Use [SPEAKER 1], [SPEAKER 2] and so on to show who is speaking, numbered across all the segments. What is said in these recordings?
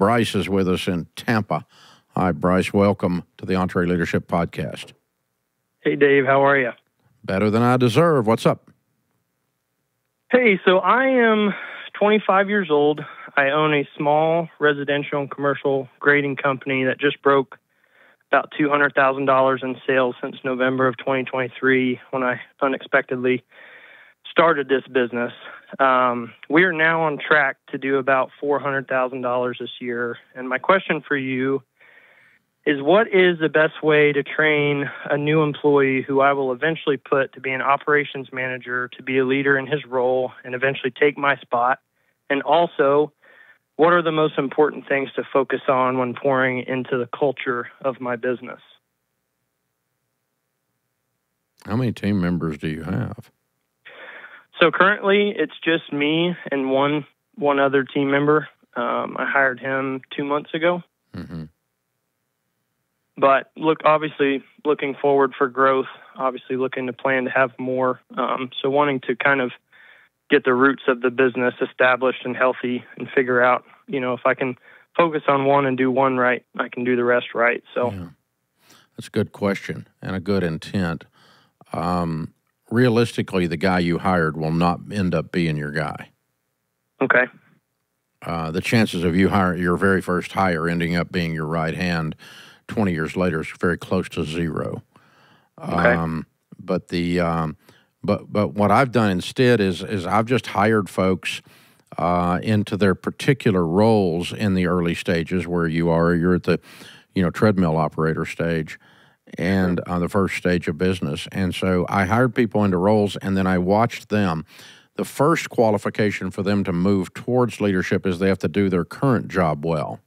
[SPEAKER 1] Bryce is with us in Tampa. Hi, Bryce. Welcome to the EntreLeadership podcast.
[SPEAKER 2] Hey, Dave. How are you?
[SPEAKER 1] Better than I deserve. What's up?
[SPEAKER 2] Hey, so I am 25 years old. I own a small residential and commercial grading company that just broke about $200,000 in sales since November of 2023 when I unexpectedly started this business. We are now on track to do about $400,000 this year. And my question for you is, what is the best way to train a new employee who I will eventually put to be an operations manager, to be a leader in his role, and eventually take my spot? And also, what are the most important things to focus on when pouring into the culture of my business?
[SPEAKER 1] How many team members do you have?
[SPEAKER 2] So currently, it's just me and one other team member. I hired him 2 months ago.
[SPEAKER 1] Mm-hmm.
[SPEAKER 2] But obviously looking forward for growth, obviously looking to plan to have more. So wanting to kind of get the roots of the business established and healthy and figure out, if I can focus on one and do one right, I can do the rest right. So
[SPEAKER 1] yeah. That's a good question and a good intent. Realistically, the guy you hired will not end up being your guy.
[SPEAKER 2] Okay.
[SPEAKER 1] The chances of you hiring your very first hire ending up being your right hand 20 years later is very close to zero.
[SPEAKER 2] Okay.
[SPEAKER 1] But what I've done instead is I've just hired folks into their particular roles in the early stages where you're at the treadmill operator stage and on the first stage of business. And so I hired people into roles, and then I watched them. The first qualification for them to move towards leadership is they have to do their current job well.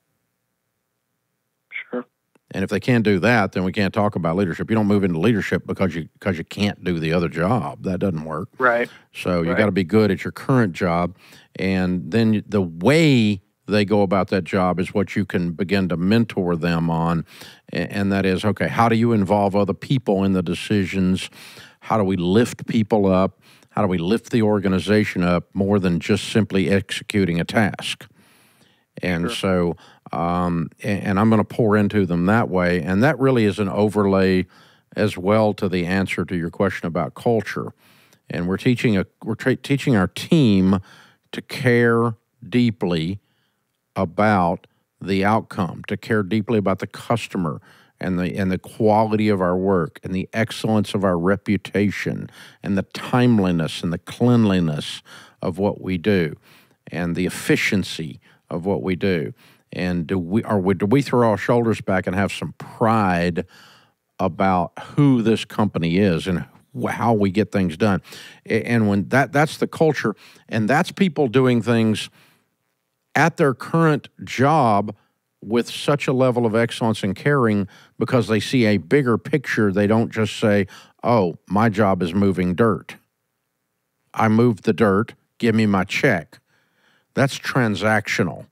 [SPEAKER 1] And if they can't do that, then we can't talk about leadership. You don't move into leadership because you can't do the other job. That doesn't work.
[SPEAKER 2] Right.
[SPEAKER 1] So you got to be good at your current job, and then the way they go about that job is what you can begin to mentor them on, and that is, okay, how do you involve other people in the decisions? How do we lift people up? How do we lift the organization up more than just simply executing a task? And so, and I'm going to pour into them that way. And that really is an overlay as well to the answer to your question about culture. And we're teaching our team to care deeply about the outcome, to care deeply about the customer and the quality of our work and the excellence of our reputation and the timeliness and the cleanliness of what we do and the efficiency of what we do. And do we throw our shoulders back and have some pride about who this company is and how we get things done? And when that's the culture, and that's people doing things at their current job with such a level of excellence and caring because they see a bigger picture. They don't just say, oh, my job is moving dirt. I moved the dirt, give me my check. That's transactional.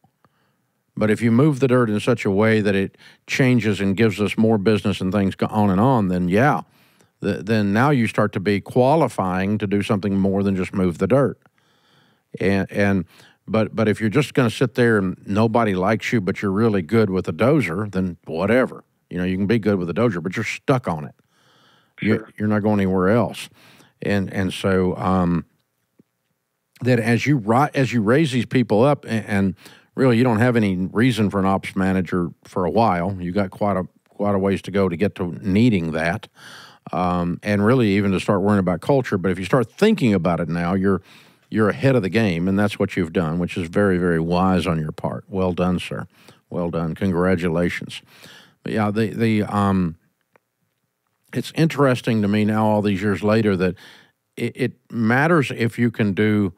[SPEAKER 1] But if you move the dirt in such a way that it changes and gives us more business and things go on, then yeah, then now you start to be qualifying to do something more than just move the dirt. But if you're just going to sit there and nobody likes you, but you're really good with a dozer, then whatever. You can be good with a dozer, but you're stuck on it.
[SPEAKER 2] Sure.
[SPEAKER 1] You're not going anywhere else. And so that as you raise these people up, and really you don't have any reason for an ops manager for a while. You got quite a ways to go to get to needing that, and really even to start worrying about culture. But if you start thinking about it now, you're ahead of the game, and that's what you've done, which is very, very wise on your part. Well done, sir. Well done. Congratulations. But yeah, it's interesting to me now, all these years later, that it matters if you can do.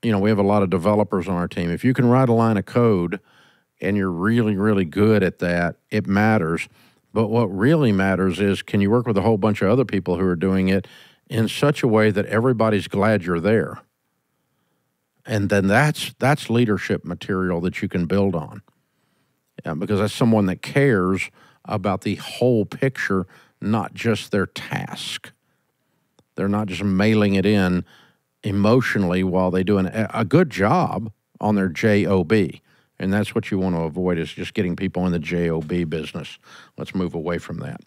[SPEAKER 1] We have a lot of developers on our team. If you can write a line of code and you're really, really good at that, it matters. But what really matters is, can you work with a whole bunch of other people who are doing it in such a way that everybody's glad you're there? And then that's leadership material that you can build on. Because that's someone that cares about the whole picture, not just their task. They're not just mailing it in emotionally while they do a good job on their job, And that's what you want to avoid, is just getting people in the JOB business. Let's move away from that.